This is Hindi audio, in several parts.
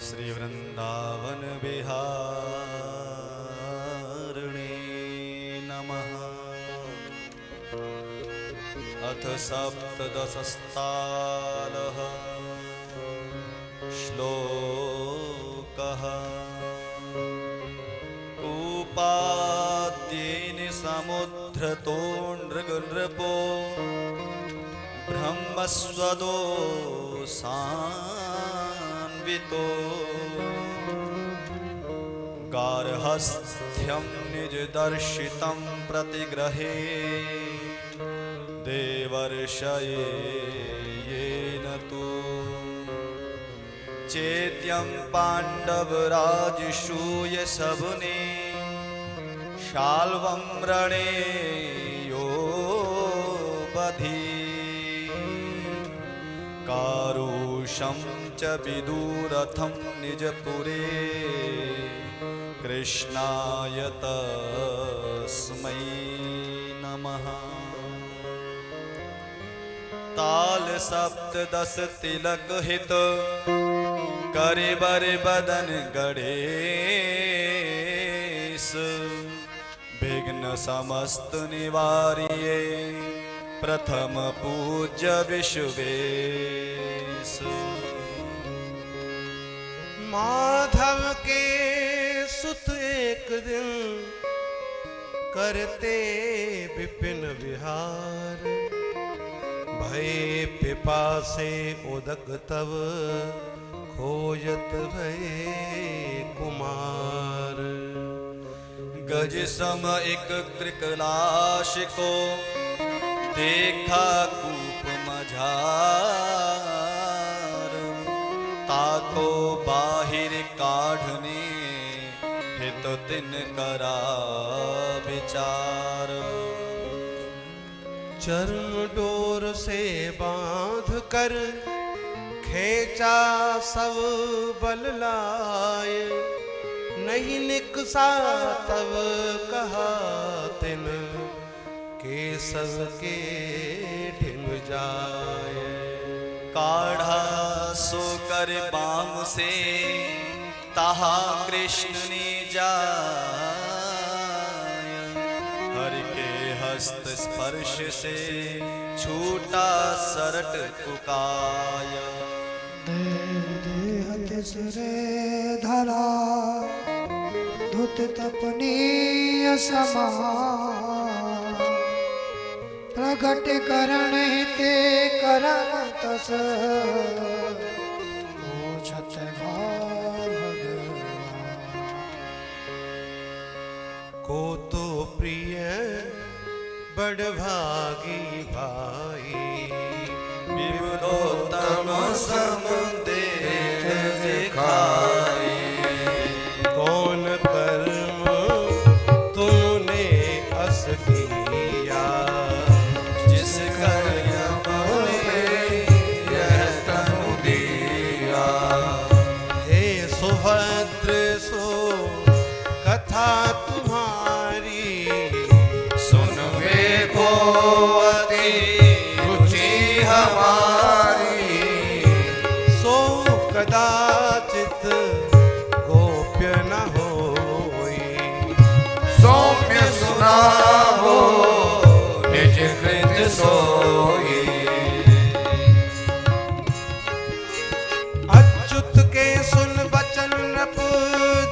श्री वृंदावन बिहारिणे नमः। अथ सप्तदशस्तालः श्लोकः। कूपाद्येन समुद्रतो नृगनृपो ब्रह्मस्वदो सान्वितो गार्हस्थ्यं निजदर्शितं प्रतिग्रहे देवर्षये येन तु चेत्यं पाण्डवराजसूय सबने शाल्वं रणे यो बधी कारुषं च विदुरथं निजपुरे कृष्णाय तस्मै नमः। ताल सप्तदश तिलक हित करे बर बदन गणेश विघ्न समस्त निवार्ये प्रथम पूज्य विश्वेश। माधव के सुत एक दिन करते विपिन विहार भय पिपासे उदक तब खोजत भय कुमार। गज सम एक कृकलाश को देखा कूप मझार ताको बाहिर काढ़ने हित तिन करा विचार। चर्म डोर से बांध कर खेचा सब बल लाय नहीं निकसा तब कहा तिन केसव के ढिम जाए। काढ़ा सो कर बाम से ताहा कृष्ण ने जाय हरि के हस्त स्पर्श से छूटा सरट कुकाय। देह तिसरे धरा धुत तपनीय समान प्रगट करण हिते करम तस पूछत भगवान। को तो प्रिय बड़ भागी भाई विबुधोत्तम समुदेह दिखाई। कौन कर्म तूने अस किया जिस कर्म में यह तनु दिया। हे सुभद्र सो कथा तुम्हारी सुन वे गोवती रुचि हमारी। सो कदाचित गोप्य न होई सौम्य सुना हो निज कृत सोई। अच्युत के सुन बचन नृप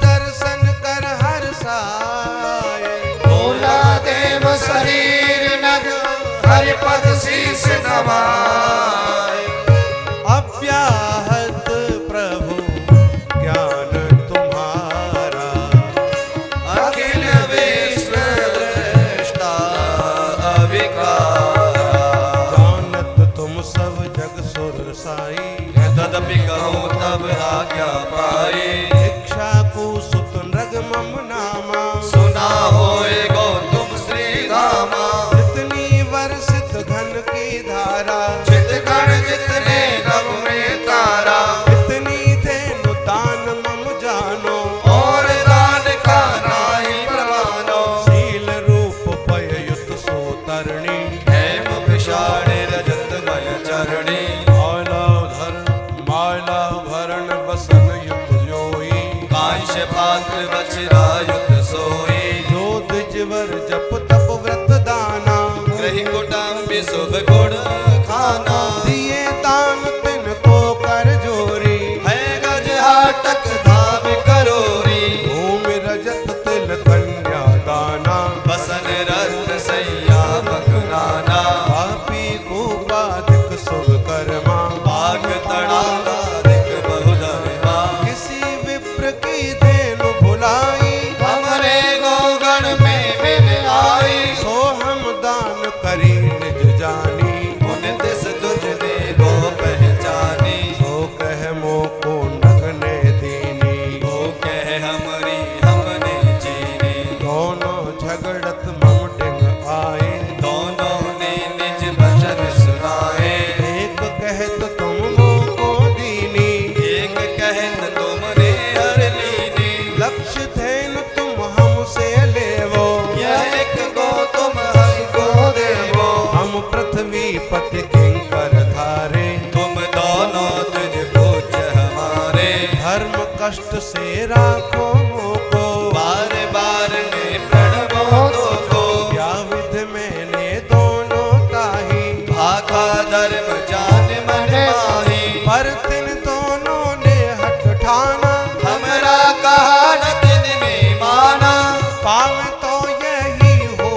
दर्शन कर हर्षाए। बोला देव शरीर नग हरिपद शीस नवाए। अव्याहत प्रभु ज्ञान तुम्हारा अखिल विश्व दृष्टा अविकारा। जानत तुम सब जग सुर साई तदपि कहूँ तब आज्ञा पाई। इच्छा को सुत नृग मम नामा सुना होए गौतम श्री धामा। जितनी वर्षित घन की धारा चित गण जितने नभ में तारा। इतनी धेनु दान मम जानो और दान का नाही प्रमानो। शील रूप पय युत सो तरणी हेम विषाण रजत गय चरणी। माला भरण बसन युत यही कुटुंबी शुभ गुण खाना। दिए दान तिनको कर जोरी, है गज हाटक धाम करोरी। भूमि रजत तिल कन्या दाना, बसन रत्न सैया मखनाना। पापी कूपाधिक शुभ कर्मा, बाग तड़ाधिक बहुधर्मा। किसी विप्र की देन भुलाई, हमरे गोगण में मिल आई। सो हम दान करी निज जानी, उन तिस तुझने वो पहचानी। सो कह मोको नगने दीनी, वो कह हमरी हमने जीनी। दोनों झगड़त मम डिंग आए, दोनों ने निज वचन सुनाए। एक कहत तुम मोको दीनी, एक कहत तुमने हर लीनी। लक्ष्य धैन तुम हमसे लेवो, यह एक गो तुम हरि को देवो। हम पृथ्वी पति किंकर धारे, तुम दोनों तुझ पूज्य हमारे। धर्म कष्ट से राखो मोको, बार बार ने प्रणवो तुझको। क्या विध मैंने दोनों ताही, भाखा धर्म जान मन माही। पर तिन दोनों ने हट ठाना, हमरा कहा न तिन में माना। पावे तो यही हो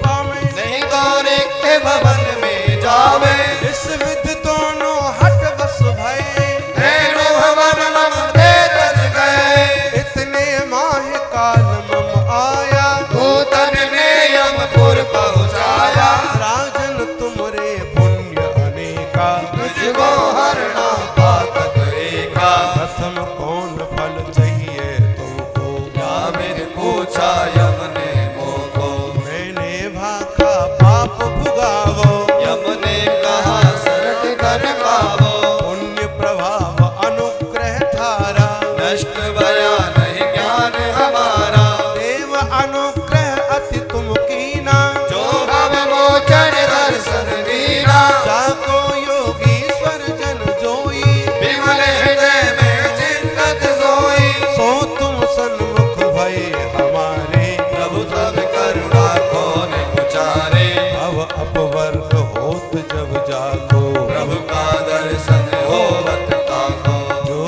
पावे, नहीं तो रिक्त भवन में जावे। इस विध दोनों हट बस भये, रेणु भवन मम ते तज गए। इतने माह काल मम आया, भूतन ने यमपुर पहुँचाया। राजन तुमरे पुण्य अनेका, तुझको हरना पातक एका। प्रथम कौन फल चाहिए तुमको, क्या मेरे पूछा यम ने मोको। मैंने भाखा पाप भुगावो, यम ने कहा सरट कर पावो। पुण्य प्रभाव अनुग्रह थारा, नष्ट भया नहीं ज्ञान हमारा। देव अनुग्रह अति तुम कीना, जो भव मोचन दर्शन दीना। जाको योगीश्वर जन जोई, विमल हृदय में चिंतत सोई। सो तुम सन्मुख भये हमारे, प्रभु तब करुणा कौन उचारे। अब अपवर्ग होत जब जाको, प्रभु का दर्शन होवत ताको। जो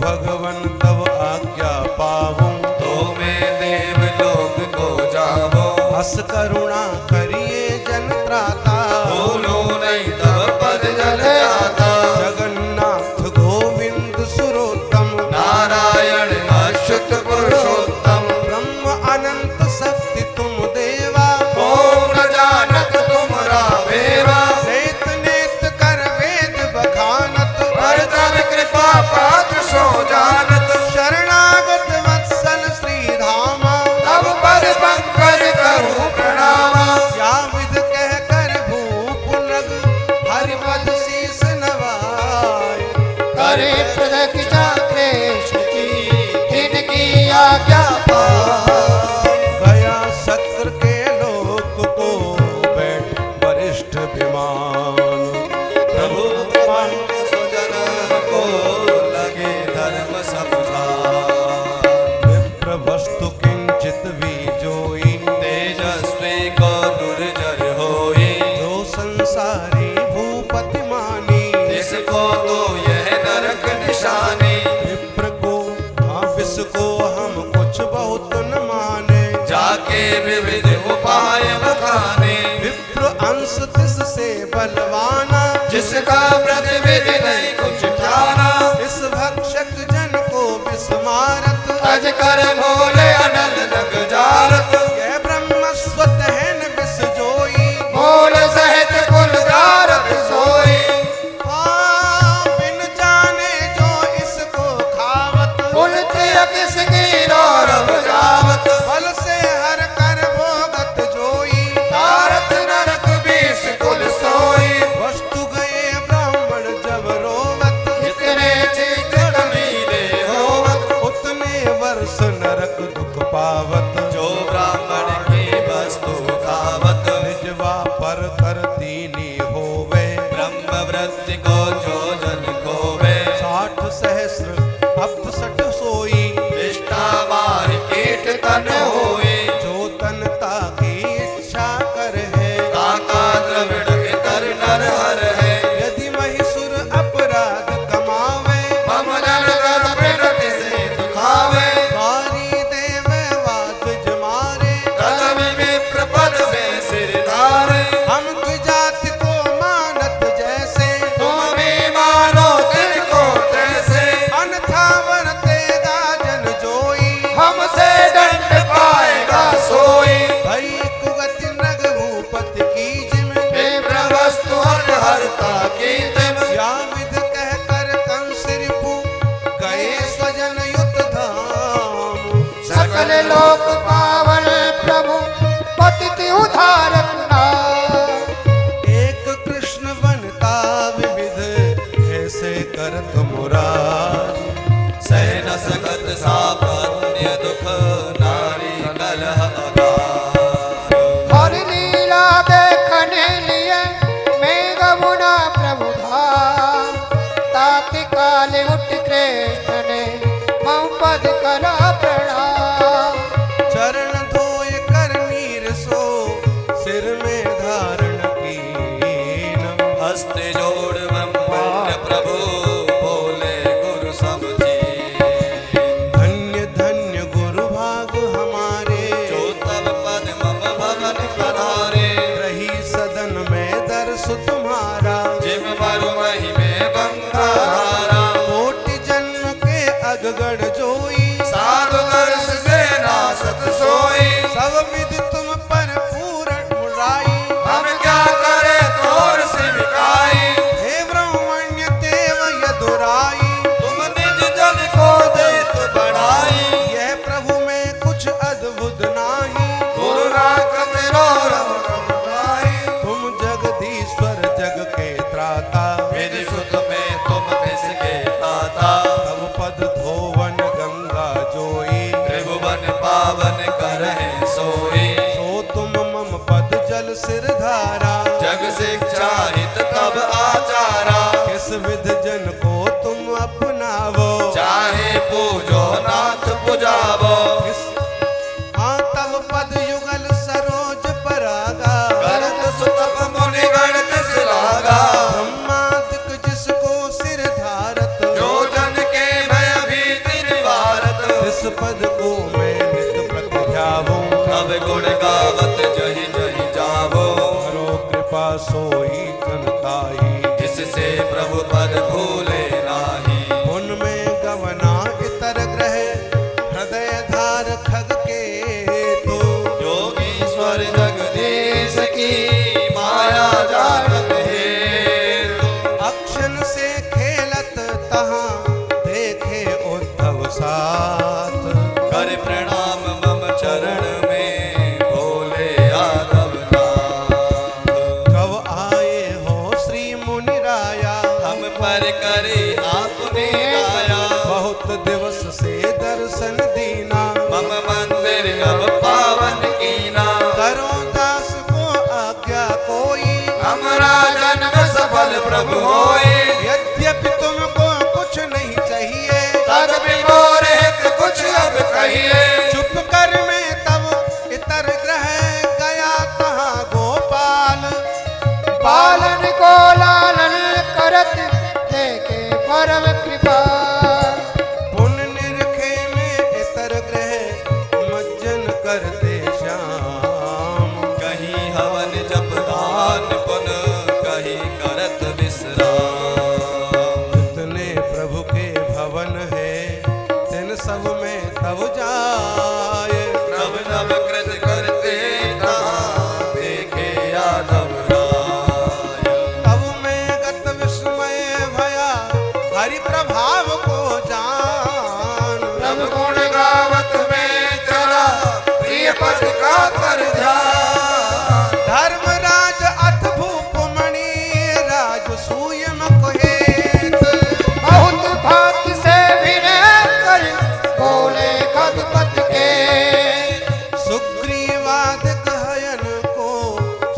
भगवन तब आज्ञा पाऊं, तो मैं देव लोक को जावो। हस करुणा करिए जन त्राता, बोलो नहीं तब पद जल जाता। जगन्नाथ गोविंद सुरोत्तम, नारायण अच्युत पुरुषोत्तम। ब्रह्म अनंत शक्ति तुम देवा, कौन जानत तुमरा बेवा। नेत नेत कर वेद बखानत, पर तब कृपा पात्र सो जानत। शरणागत वत्सल श्री धामा, तब पद पंकज करूं प्रणामा। या विध कह कर भूप नग, हरिपद शीस नवाय। करे प्रदक्षिणा क्लेश की। तिनकी आज्ञा पाए। गया शक्र के लोक को बैठ वरिष्ठ विमान, प्रभु पंक सुजन को लगे धर्म समझान। विप्र वस्तु किंचित भी जोई, तेजस्वी को दुर्जर होई। जो संसारी भूपति मानी, इसको तो यह नरक निशानी। विप्र को विष को हम कुछ बहुत न माने, जाके विविध उपाय बखाने। विप्र अंश तिस से बलवाना, जिसका प्रतिविधि नहीं कुछ ठाना। इस भक्षक जन को विस्मारत, अज कर भोले अनल लग जारत। यह ब्रह्म स्वत है न विष जोई। मूल सहित कुल जारत सोई। बिन जाने जो इसको खावत, कुल तिय किसकी रौरव जावत। बल से हर कर भोगत जोई। तारत नरक बीस कुल सोई। वस्तु गए ब्राह्मण जब रोवत, जितने चित्र मिले होवत। उतने वर्ष नरक दुख पावत। जो ब्राह्मण की वस्तु खावत। निजवा पर कर दीनी होवे, ब्रह्म वृत्ति को जो जन खोवे। 60 सहस्र अब्द सठ सोई। विष्टा मार कीट तन होई। जो तन ताकी इच्छा करे, की तिम या विध कह कर कंस रिपु गए स्वजन युत धाम। सकल लोक पावन प्रभु पतित उद्धारक नाम। एक कृष्ण बनता विविध ऐसे करत मुरारी। सह न सकत सापन्य दुख नारी कलह अगार। हर लीला देखने लिए मेघ मुना प्रभु धाम। ताति काल उठ कृष्ण ने मम पद करा प्रणाम। चरण धोय कर नीर सो सिर में धारण कीन। हस्त जोड़ ब्रह्मांड प्रभु बोले गुरु समझी। धन्य धन्य गुरु भाग हमारे जो तब पद मम भवन पधारे। रही सदन में दर्श तुम्हारा। जिम मरु मही में गंगाधारा। कोटि जन्म के अगगढ़ जोई। साधु दर्श से नासत सोई। सब विधि तुम पर पूर्ण मुराई। हम क्या करे तोर सिविकाई। हे ब्रह्मण्य देव यदुराई। तुम निज जन को देत बढ़ाई। यह प्रभु में कुछ अद्भुत नाही। गुरु राखत रो रम रम भाई। तुम जगदीश्वर जग के त्राता। विधि सुत में तुम किसके ताता। तब पद धोवन गंगा जोई। त्रिभुवन पावन करहि सोई। सो तुम मम पद जल सिर धारा। जग शिक्षा हित तब आचारा। किस विध जन को तुम अपनावो। चाहे पूजो नाथ पुजावो। किस हाँ तब पद युगल सरोज परागा। करत सुतप मुनि गण तिस लागा। ब्रह्मादिक जिसको सिर धारत। जो जन के भय भीति निवारत। इस पद को मैं नित प्रति ध्यावूं। तब गुण गावत जहि जहि जावो। करो कृपा सोई जनताई। जिससे प्रभु पद भूले नाही। उनमें गवना इतर ग्रह हृदय धार खग के तू। योगीश्वर जगदीश की माया जानत हेतु। अक्षन से खेलत तहाँ देखे उद्धव साथ। कर प्रणाम मम चरण में भोले यादव नाथ। कब आए हो श्री मुनि राया। हम पर करे आपने गाया। बहुत दिवस से दर्शन दीना। मम मंदिर अब पावन कीना। करो दास को आज्ञा कोई। हमारा जन्म सफल प्रभु होए। यद्यपि तुमको कुछ नहीं चाहिए। तदपि मोर हित कुछ अब कहिए। चुप कर में तब इतर ग्रह गया तहाँ गोपाल। पालन को लालन करत देखे परम कृपा। पुण्य निरखे में इतर ग्रह मज्जन करते श्याम। कहीं हवन जप दान पुन कहीं करत विश्राम। जितने प्रभु के भवन है तिन सब में तब जाए। नव नव कृत करते कहाँ देखे यादव राय। तब में गत विस्मय भया हरि प्रभाव को जान। प्रभु गुण गावत में चला प्रिय पद का कर ध्यान। धर्मराज अथ भूपमणि राजसूय मकुहेत। बहुत भक्ति से विनय कर बोले खगपति के। सुग्रीवादिक हयन को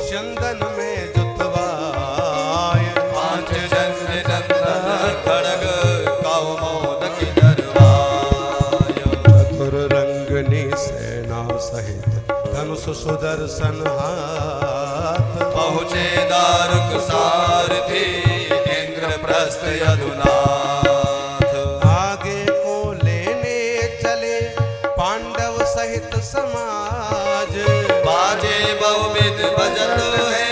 चंदन में जुतवाय। पांच जन्य नंदन खड़ग काऊ मोदक दरवाय। चतुर रंगनी सेना सहित धनुष सुदर्शन हाथ। पहुँचे दारुक सारथी इंद्रप्रस्थ यदुनाथ। आगे को लेने चले पांडव सहित समाज। बाजे बहुविध बजत है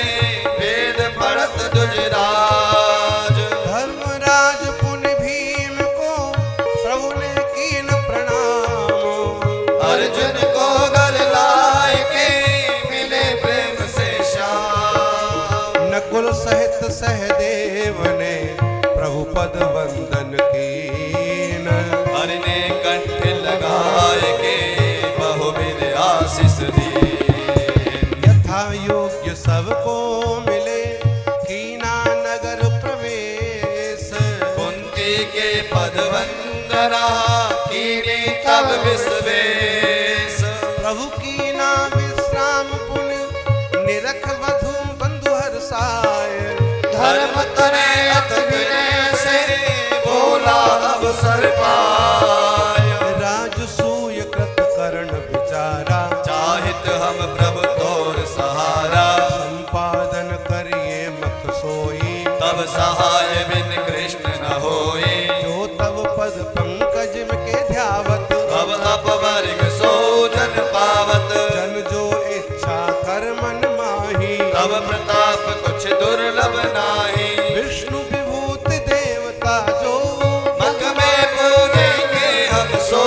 वेद पढ़त दुजराज। धर्मराज पुनि भीम को प्रभु ने कीन प्रणाम। अर्जुन को गल लाए के मिले प्रेम से श्याम। नकुल सहित सहदेव पद वंदन कीन। हरि ने कंठ लगाए के बहुविध आशीष दिए। यथा योग्य सबको मिले कीना नगर प्रवेश। कुंती के पद वंदना कीनी तब विश्वेश। प्रभु कीना विश्राम पुन निरख वधु बंधु हर्षाय। धर्म तने अत विनय से बोला अवसर पाय। राजसूय कृत करण विचारा। चाहित हम प्रभु तोर सहारा। संपादन करिए मख सोई। तब सहाय बिन कृष्ण न होए। जो तब पद पंकज के ध्यावत। अब अपवर्ग सो जन पावत। जन जो इच्छा कर मन माही। तब प्रताप कुछ दुर्लभ नाही। विष्णु विभूति देवता जो मख में पूजेंगे हम सो।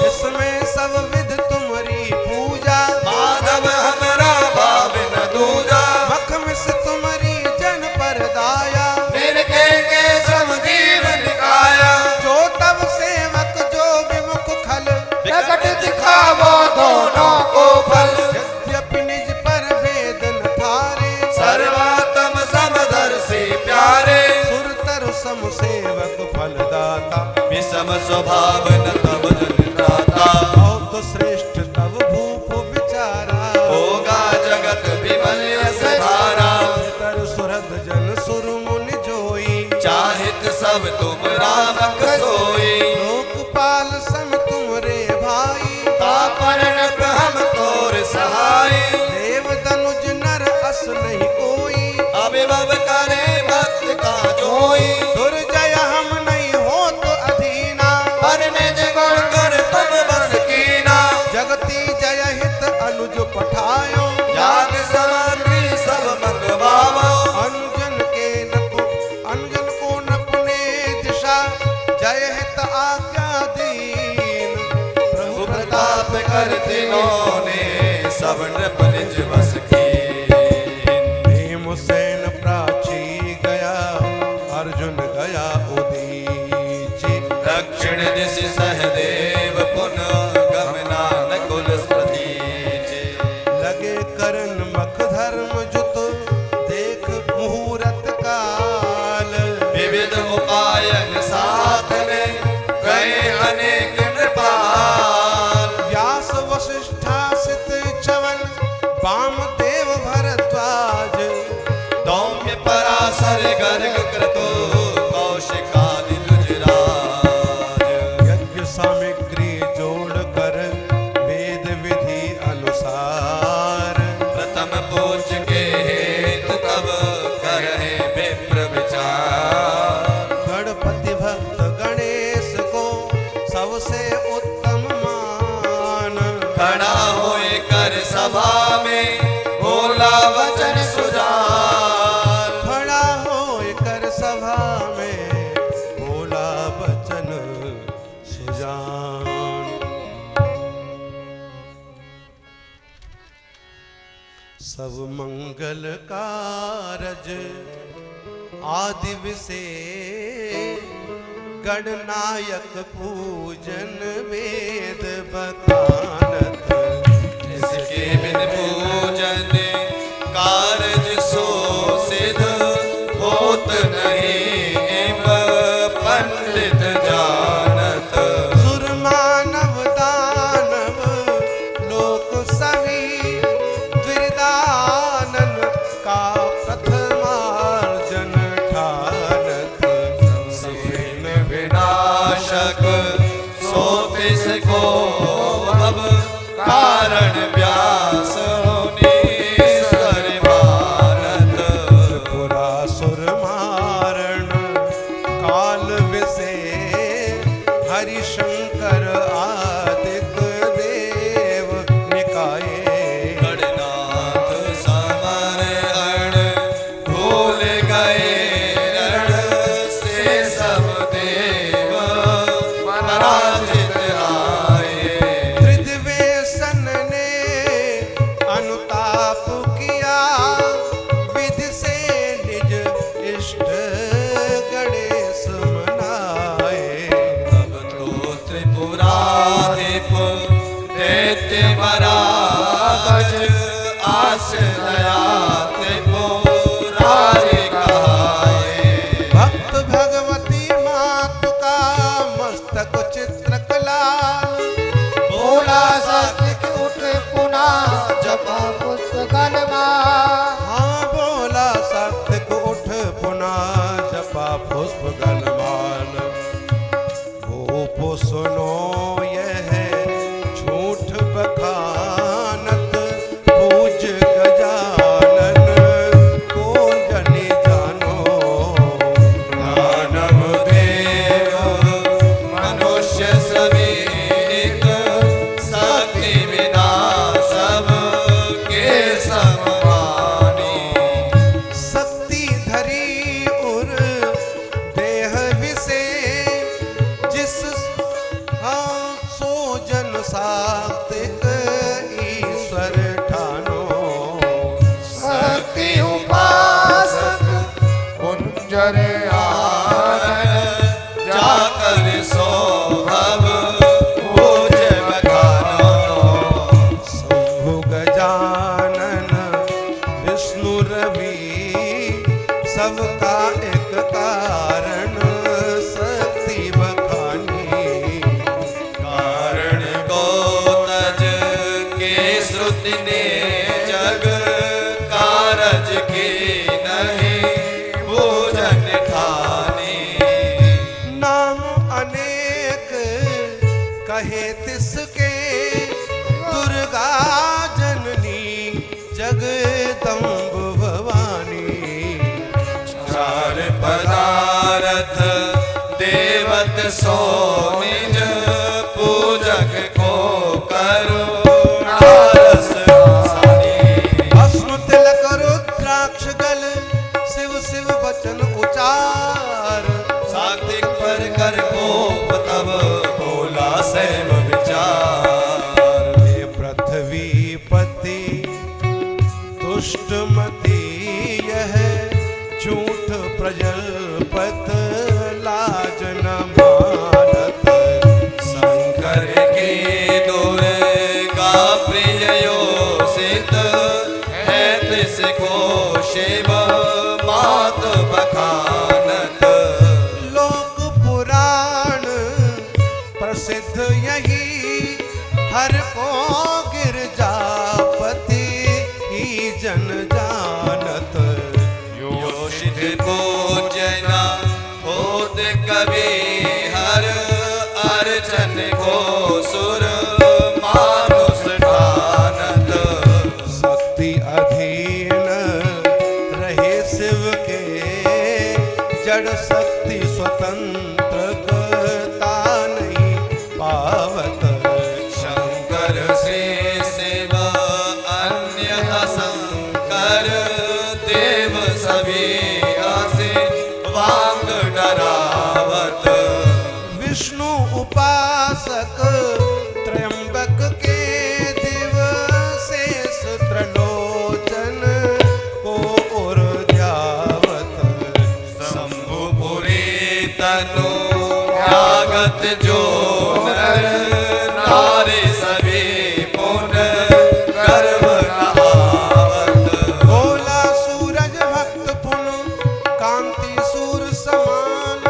इसमें सब विध तुम्हारी पूजा। माधव हमरा भाव न दूजा। मख में से तुम्हारी जन पर दाया। निरखे के सम जीवन काया। जो तब सेवक जो विमुख खल। प्रकट दिखावो दोनों को फल। यद्यपि निज पर वेद न थारे। सर्वात्म समदर्शी प्यारे। सुरतर सम सेवक फलदाता। विषम स्वभाव न तब जन त्राता। बहुत श्रेष्ठ तब भूप विचारा। होगा जगत विमल यश धारा। तर सुरद जन सुर मुनि जोई। चाहित सब तुम रामक सोई। लोकपाल सम तुमरे भाई। तापन हम तोर सहाय। देव दनुज नर अस नहीं कोई। अभिभव करे भक्त का जोई। दुर्जय हम नहीं हो तो अधीना। पर निज गुण कर तुम बस कीना। जगती जय हित अनुज पठायो। याग सामग्री सब मंगवावो। अनुजन को नपुने दिशा। जय हित आज्ञा दीन। प्रभु प्रताप कर तिन्होंने सब नृप निज बस कीन। भीमसेन प्राची गया। अर्जुन गया उदीची। दक्षिण दिश सहदेव पुनः गमना नकुल प्रतीचे। लगे करन मख धर्म जुत। देख मुहूर्त काल। विविध उपायन साथ में गए अनेक नृपाल। व्यास वसिष्ठासित चवन। वामदेव भरद्वाज। दौम्य पराशर गर्ग क्रतु कौशिकादि दुजराज। यज्ञ सामग्री जोड़ कर वेद विधि अनुसार। प्रथम पूज के हेतु तब करहे विप्र विचार। गणपति भक्त गणेश को सबसे उत्तम मान। खड़ा होए कर सभा में बोला वचन सुजान। खड़ा होए कर सभा में बोला बचन सुजान। सब मंगल कारज आदि विशेष। गणनायक पूजन वेद बखानत। इसके बिन पूजन कारज सो सिद्ध होत नहीं। इम पंडित जानत। सुर मानव दानव लोक सभी। द्विदानन का प्रथमार्जन ठानत। सीन विनाशक सोतिस को अब कारण व्यास होने। मन मान। हाँ बोला सात्विक उठ पुनः जपा पुष्प गलमान। गोप सुनो यह झूठ बखानत पूज गजानन को जने जानो। दानव देव मनुष्य समेत शक्ति बिना सब के समानी। शक्ति धरी उर देह विसे जिस हाँ सो जन सात्विक ईश्वर ठानो। शक्ति उपासक कुंजर आनन जाकर सो भव पूज बखानो। शंभु गजानन विष्णु रवि सबका एक कारण शक्ति बखानी। कारण को तज के श्रुति ने जग कारज की नहीं पूजन खानी। नाम अनेक कहे तिसके दुर्गा जननी जगदम्ब भवानी। चार पदार्थ देवत सो निज पूजक को करो नारस सानी। भस्म तिलक रुद्राक्ष गल शिव शिव वचन उचार। सात्विक पर कर कोप तब बोला सैव विचार। हे पृथ्वीपति तुष्टमति यह झूठ प्रजलपत लाज न मानत। शंकर की दुर्गा प्रिय योषित है तिसको शिव मात बखानत। लोक पुराण प्रसिद्ध यही हर को गिरजापति ही जन जानत। योषित को जना होत कभी हर अर्चन को सुर मानुष ठानत। शक्ति अधीन रहे शिव के जड़ शक्ति स्वतंत्र गता नहीं पावत। शंकर श्री शिव अन्य असंकर देव सभी आसे वांग डरावत। विष्णु उपासक त्र्यंबक के दिव शेष त्रिलोचन को उर ध्यावत। शंभुपुरी तनु त्यागत जो नर नारी सभी पुण्य गर्भ नहावत। भोला सूरज भक्त पुन कांति सूर समान।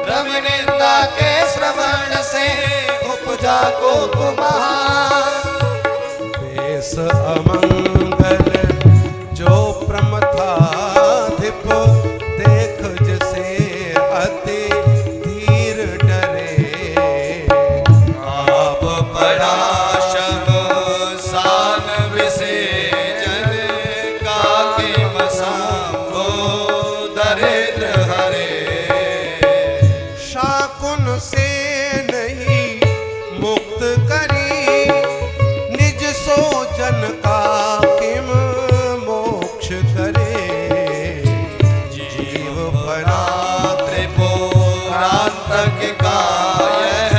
रवि निंदा के श्रवण से उपजा कोप महान। वेश अमंगल जो प्रमथाधिप देख जिसे अति धीर डरे। आप पड़ा शमशान विसेजन काके मसाम्बो दरिद्र हरे। शाकुन से नहीं मुक्त करी निज सो जन का किम मोक्ष करे। जीव बना त्रिपुरांतक का यह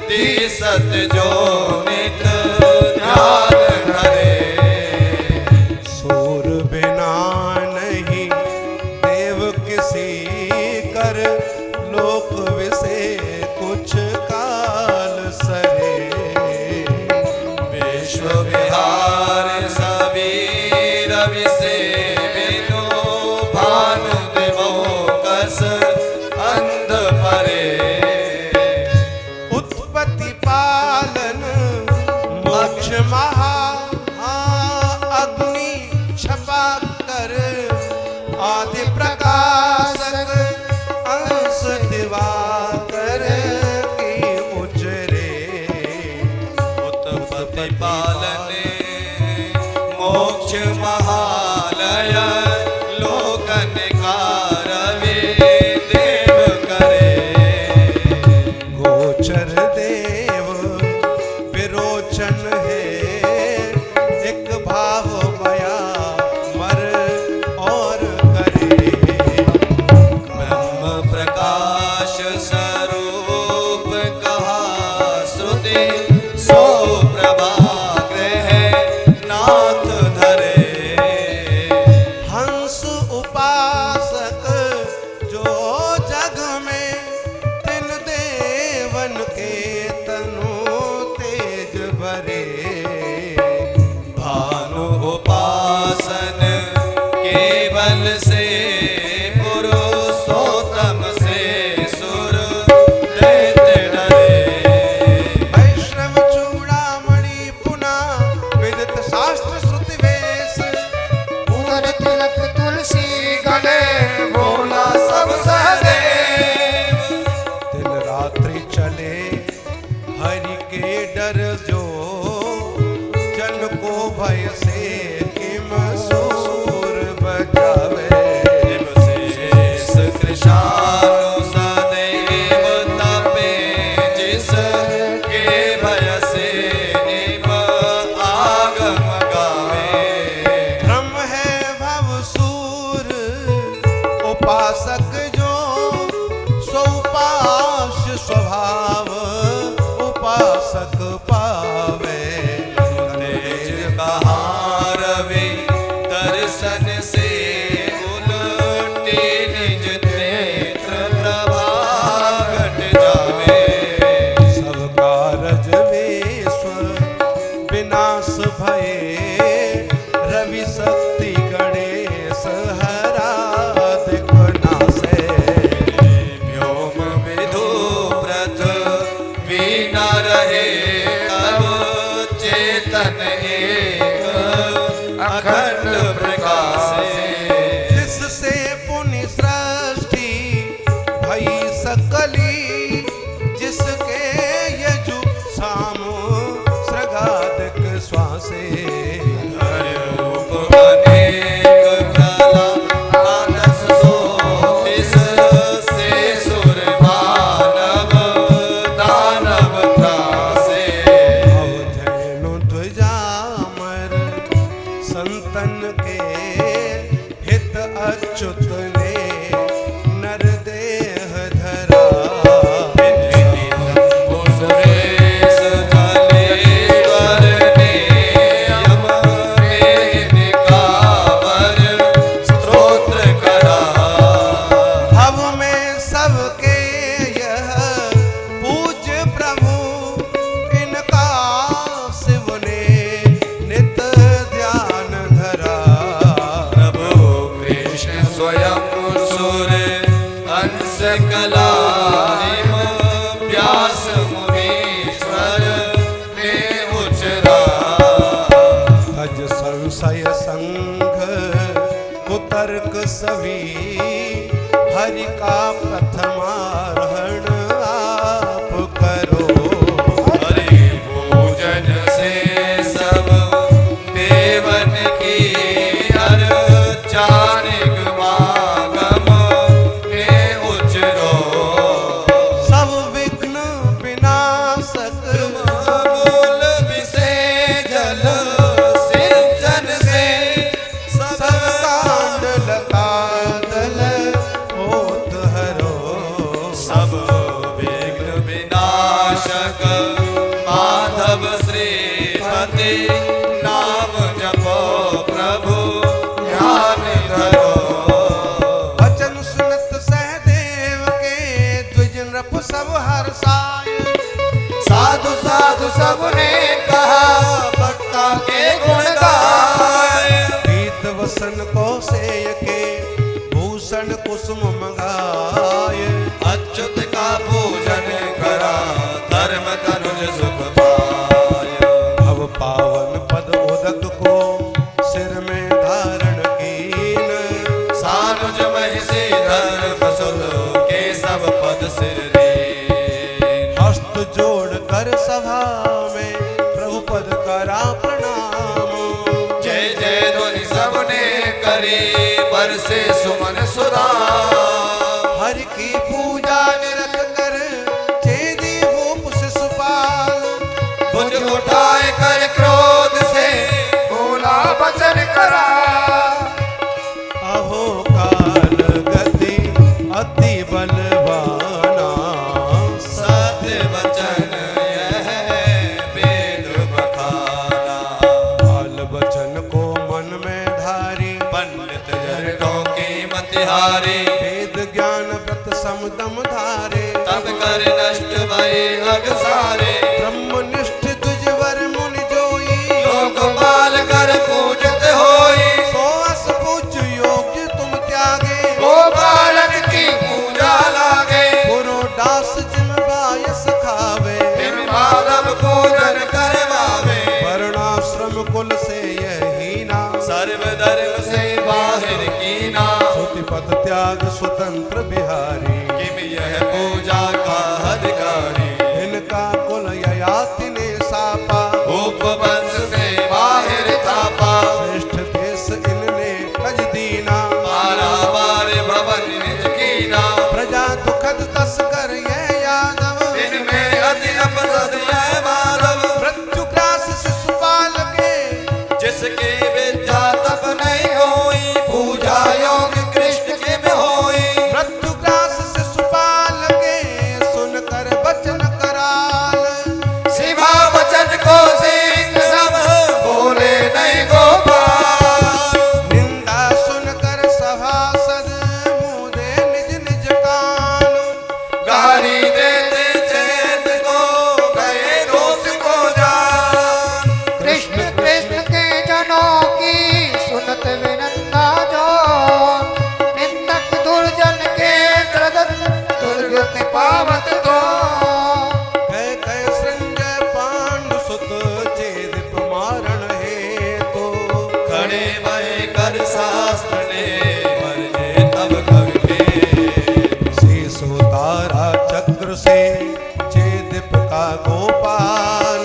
तीसत जो नित ध्यान धरे। सूर बिना नहीं देव किसी कर लोक विसे कुछ काल सरे। विश्व विहार सभी रवि से बिनु भानु देवो कस अंध परे। उत्पत्ति पालन मोक्ष महा अग्नि नय लोकन का रवि देव करे। गोचर देव विरोचन है, एक भाव माया मर और करे। ब्रह्म प्रकाश स्वरूप कहा श्रुति सो प्रभाग्रह नाथ धरे। हंस उपासक जो जग में, तिन देवन के तनु तेज भरे। भानु उपासन केवल से पुरुषोत्तम से सुर दैत्य डरे। वैष्णव चूड़ामणि पुनः विदित शास्त्र श्रुति वेश। उदर तिलक तुलसी गले बोला सब सहदेव। दिन रात्रि चले हरि के डर जो, जन को भय से किम सूर बजावे। शेष कृशानु सदैव तपे जिस के भय से निम आगम गावे। ब्रह्म है भवसूर उपासक जो, स्वउपास स्वभाव उपासक पावे। तेज कहाँ रवि दर्शन से उलटे निज नेत्र प्रभा घट जावे। सब कारज विश्व विनाश भये, रवि शक्ति गणेश हरा दिख नासे। व्योम विधु पृथ्वी न रहे, तब चेतन एक अखंड प्रकाशे। जिससे पुनि सृष्टि भई सकली, जिसके यजु साम सृगादिक श्वासे। रूप अनेक कला मानस सोतिस से सुर मानव दानव त्रासे। अवधेनु ध्वजामर संतन के, हित अच्युत ने नर देह धरा। सुरेश जलेश्वर ने यम में निकावर स्तोत्र करा। भव में सबके यह पूज्य प्रभु, इनका शिव ने नित ध्यान धरा। प्रभु कृष्ण स्वयं सुर अंश कला व्यास मुनीश्वर ने उचरा। भज संशय संघ कुतर्क सभी, हरि का प्रथमार्हण आप करो। हरि पूजन से सब देवन की अर्चानिक मागम ने उचरो। सब विघ्न विनाशक मूल विसेजल सिंचन से सब कांड लता दल होत हरो। सब विघ्न विनाशक माधव श्रीपति नाम जपो प्रभु ध्यान धरो। वचन सुनत सहदेव के, द्विज नृप सब हर्षाय। साधु साधु सबने कहा भक्ता के गुण गाए। पीत वसन कौशेय के, भूषण कुसुम मंगाय। अच्युत का पूजन करा, धर्म तनुज सुख पाय। भव पावन पद उदक को, सिर में धारण कीन। सानुज महिषी धर्म सुत के सब पद सिर रे। हस्त जोड़ कर सभा में, प्रभु पद करा प्रणाम। जय जय ध्वनि सबने कर करी बरसे सुमन सुधा। हरि की पूजा निरत कर चेदी भूप शिशुपाल। भुज उठाए कर क्रोध से बोला वचन करा। अहो काल गति अति बलवाना। सत्य वचन यह वेद बखाना। बाल वचन को मन में धारी पंडित जनों की मतिहारी। वेद ज्ञान व्रत समदम धारे। तब कर नष्ट भय अग सारे। ब्रह्मनिष्ठ तुझवर मुनि जोई। लोकपाल कर पूजत होई। सो अस पूज योग्य तुम त्यागे। गोपालन की पूजा लागे। पुरो दास जिम बायस खावे। तिम माधव पूजन करवावे। वर्णाश्रम कुल से यही ना। सर्व धर्म से बाहिर कीना। श्रुतिपद त्याग स्वतंत्र बिहारी। किम यह पूजा का अधिकारी। इनका कुल ययाति ने सापा। उपवंश से बाहिर थापा। श्रेष्ठ देश इनने तज दीना। पारावार भवन निज कीना। प्रजा दुखद तस्कर यह यादव। इनमें अति अपसद यह माधव। मृत्यु ग्रास शिशुपाल के। जिसके विद्या तप नहीं होई। पूजा योग कृष्ण के में होई। मृत्यु ग्रास शिशुपाल के। सुनकर वचन कराल। शिवा वचन को सिंह सब बोले नहीं गोपाल। निंदा सुनकर सभासद मुदे निज निज कान। गाली देते चैत को गए दोष को जान। कृष्ण कृष्ण के जनों की सुनत विनंदा जो। निंदक दुर्जन के दुर्गति पावत दो। कह कह संजय पांडु सुत चेदिप मारण हेतु। खड़े भय कर शास्त्र ने वर्जे तब कवि के। शेष उतारा चक्र से चेदिप का गोपाल।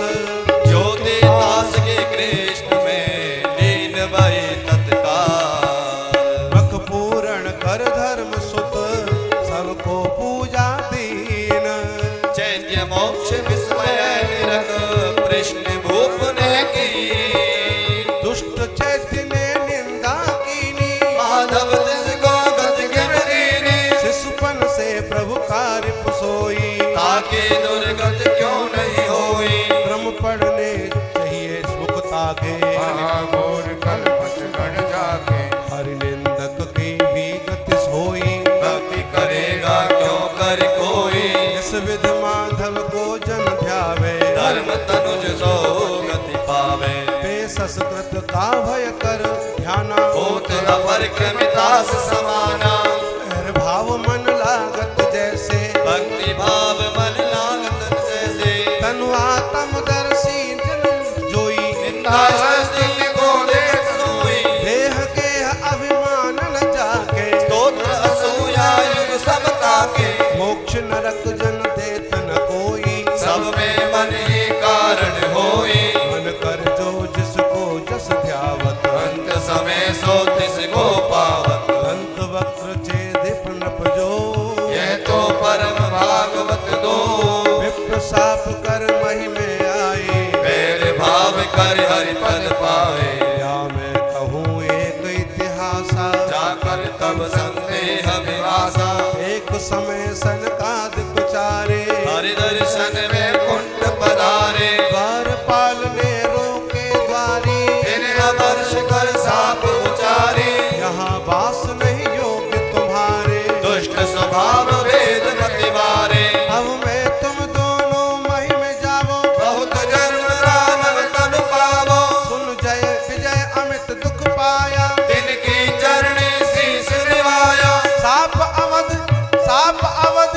ज्योति दास के कृष्ण में लीन भय तत्काल। मख पूर्ण कर धर्म सुत सबको पूजा दीन। चैत्य मोक्ष विस्मय निरख कृष्ण भूप ने की। दुष्ट चैत्य ने निंदा कीनी। माधव जिसको गत गिर दीनी। शिशुपन से प्रभु कार्य पुसोई। ताके दुर्गत क्यों नहीं होई। क्रम पढ़ने चाहिए मुक्ता के। महाघोर कल्पच गण जाके। हरि निंदक की भी गति सोई। भक्ति करेगा क्यों कर कोई। इस विधि माधव को जन ध्यावे। धर्म तनुज सो गति पावे। संस्कृत का भय कर ध्याना। होत न परिक्रमितास समाना। हर भाव मन लागत जैसे। भक्ति भाव मन लागत जैसे। तनु आत्म दर्शी जन जोई। निंदा स्तुति को देख सोई। देह के अभिमान न जाके। स्तोत्र असूया युग समता के। मोक्ष नरक जन देत न कोई। सब में मन ही कारण होई। मन कर जो जिसको जस ध्यावत। अंत समय सो तिस को पावत। अंत वक्र चेदिप नप जो। यह तो परम भागवत दो। विप्र साप कर मही में आए। बैर भाव कर हरि पद पाए। या मैं कहूँ एक इतिहासा। जाकर तब संदेह विवासा। एक समय सनकादिक चारे। हरि दर्शन में कुंड पधारे। द्वारपाल ने रोके द्वारी। इन्हें अमर्ष कर साप उचारे। यहाँ वास नहीं योग्य तुम्हारे। दुष्ट स्वभाव वेद मति वारे। अब मैं तुम दोनों मही में जावो। बहुत जन्म रामव तन पावो। सुन जय विजय अमित दुख पाया। तिनकी चरणी शीस निवाया। साप अवध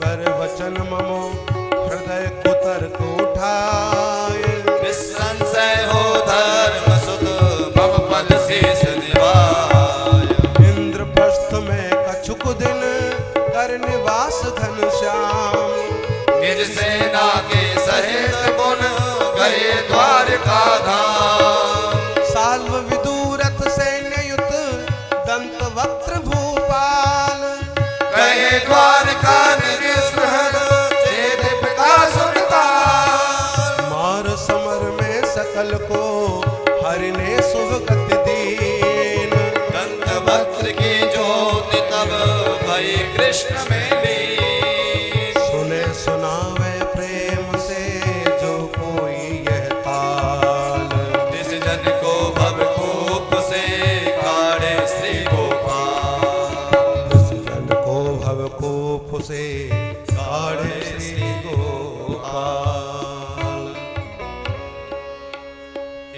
कर वचन ममो हृदय कुतर्क उठाए। निस्संशय हो धर्म सुत मम पद शीस निवाय। इंद्रप्रस्थ में कछुक दिन कर निवास घनश्याम। निज सेना के सहित पुन गए द्वारका धाम। साल्व विदूरथ सैन्ययुत दंत वक्त्र भूपाल। गए द्वारका निगृहण छेद प्रकाशुर काल। मार समर में सकल को हरि ने शुभ गति दीन। दंत वक्त्र की ज्योति तब भई कृष्ण में लीन। सुने सुनावे प्रेम से जो कोई यह ताल। जिस जन को भवकूप से काढ़े श्री गोपाल। जिस जन को भवकूप से काढ़े श्री गोपाल।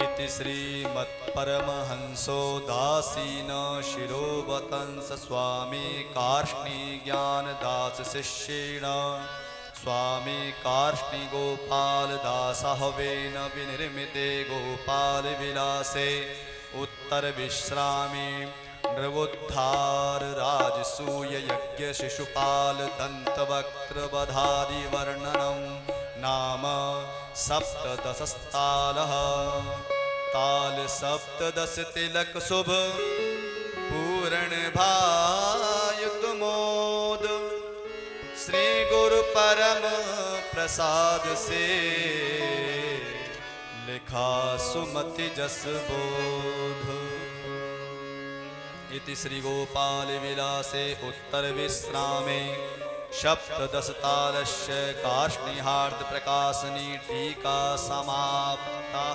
इति श्रीमत्परमहंसो दासीन शिरोवतंस स्वामी कार्ष्णी ज्ञानदास शिष्येण। स्वामी कार्ष्णी गोपाल दासहवेन विनिर्मिते गोपाल विलासे उत्तर विश्रामी नृवोद्धार राजसूय यज्ञ शिशुपाल दंतवक्त्र वधादि वर्णनम नाम सप्तदशस्तालः। ताल सप्तदश तिलक शुभ पूर्ण भायुत मोद। श्री गुरु परम प्रसाद से लिखा सुमति जस बोध। इति श्री गोपाल विलासे उत्तर विश्रामे सप्तदशतालस्य कार्ष्णीहार्द प्रकाशनी टीका समाप्ता।